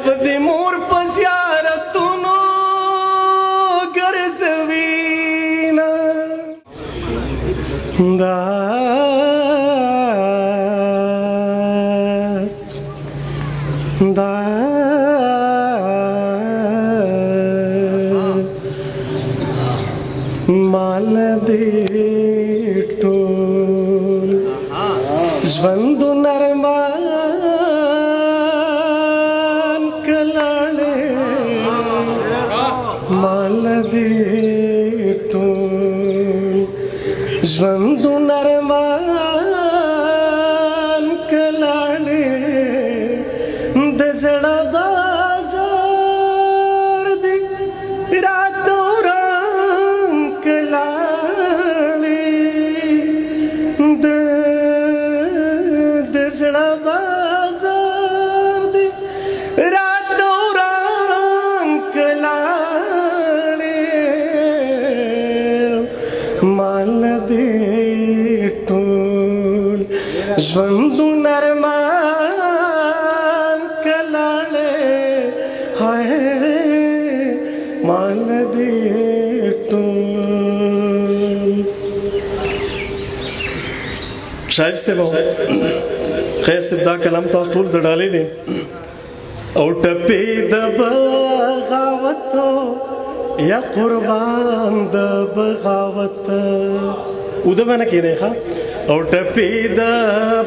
به د مور په زیارتونو ګرځوینه دا مال دې ټول ژوندونه ارمان کلاړې مال دې ټول ژوندونه ارمان کلاړې د زړه بازار دې راتو رام کلاړې د زړه بازار دې راتو رام کلاړې مال دې ټول ژوندونه ارمان کلاړې هاي مال دې ټول شاید صاحب خیر صاحب دا کلام تاسو ټول د ډالې دي او ټپې د بغاوت یا قربان د بغاوت او د باندې کې دی ښا او ټپې د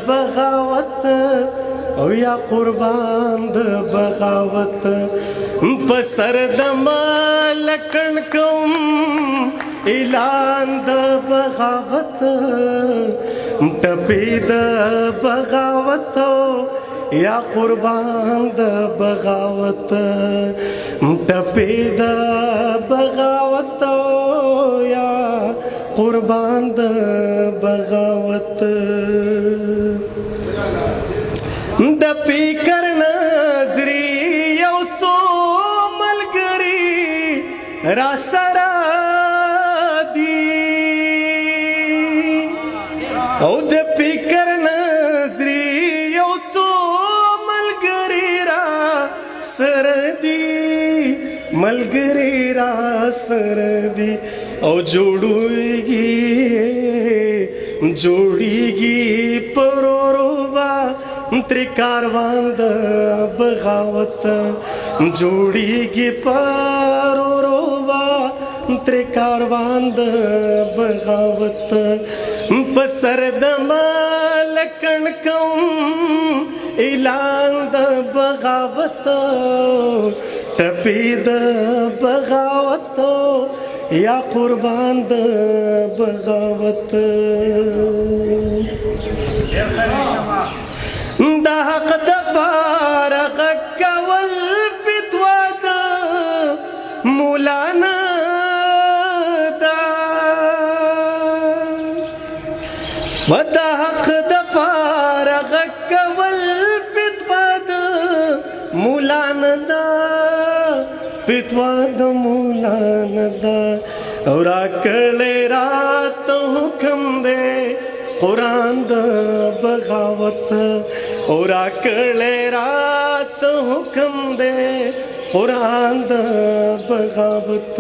بغاوت او یا قربان د بغاوت په سر د مالکن کوم اعلان د بغاوت ټپې د بغاوت یا قربان د بغاوت ټپې د بغاوت یا قربان د بغاوت د فکر نظری یو څو ملګری را سره دي او د فکر نظری یو څو ملګری را سره دي ملګری را سره دي او جوړیږي پروروبا تر کاروان د بغاوت جوړیږي پروروبا تر کاروان د بغاوت په سر د مالکن کوم اعلان د بغاوت ټپې د بغاوت یا قربان د بغاوت د حق د فارغ کول فتوا د مولانا دا و د حق د فارغ کول فتوا د مولانا دا فتوا د مولانا دا او راکړې رات حکم دې قرآن د بغاوت او راکړې رات حکم دې قرآن د بغاوت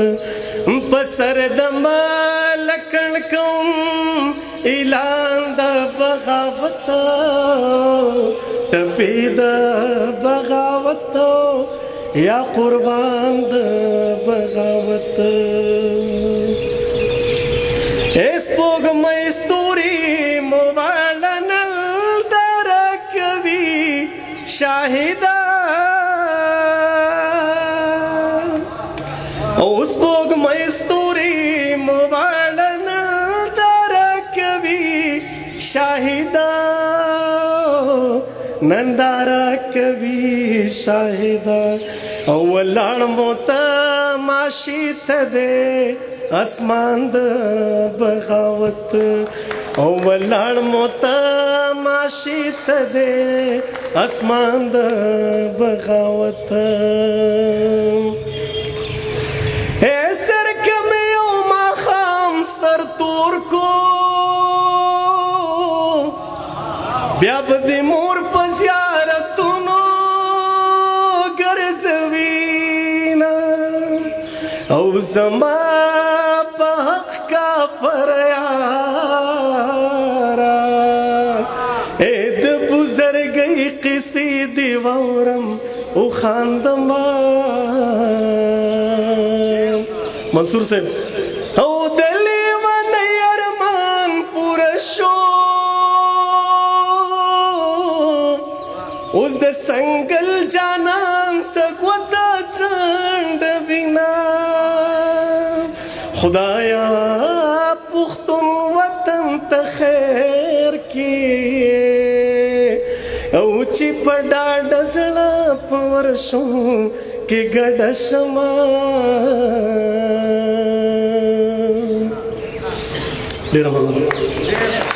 په سر د مالکن کوم اعلان د بغاوت ټپې د بغاوت یا قربان د بغاوت اس پوګمې ستوري موبایل نل درکوي شاهدا اوس پوګمې ستوري موبایل نل درکوي شاهدا نندارا کوي شاهدا او لاړ موت ماشي ته دې اسمان د بغاوت او لاړ موت ماشي ته دې اسمان د بغاوت اے سر کمه او ما خام سر تور کو بیا به د مور په زیارتونو ګرځوینه زما په حق کافر یارا اے د بزرګۍ قصې دی وورم او خاندما منصور صاحب او دلی ون ارمان پورا شو اوس د سنگل جانان تک وتا څنډ بنا خدایا پختون وطن ته خیر کی او چې په ډاډ زړه په ورشو کې ګډ شمه ډېره مننه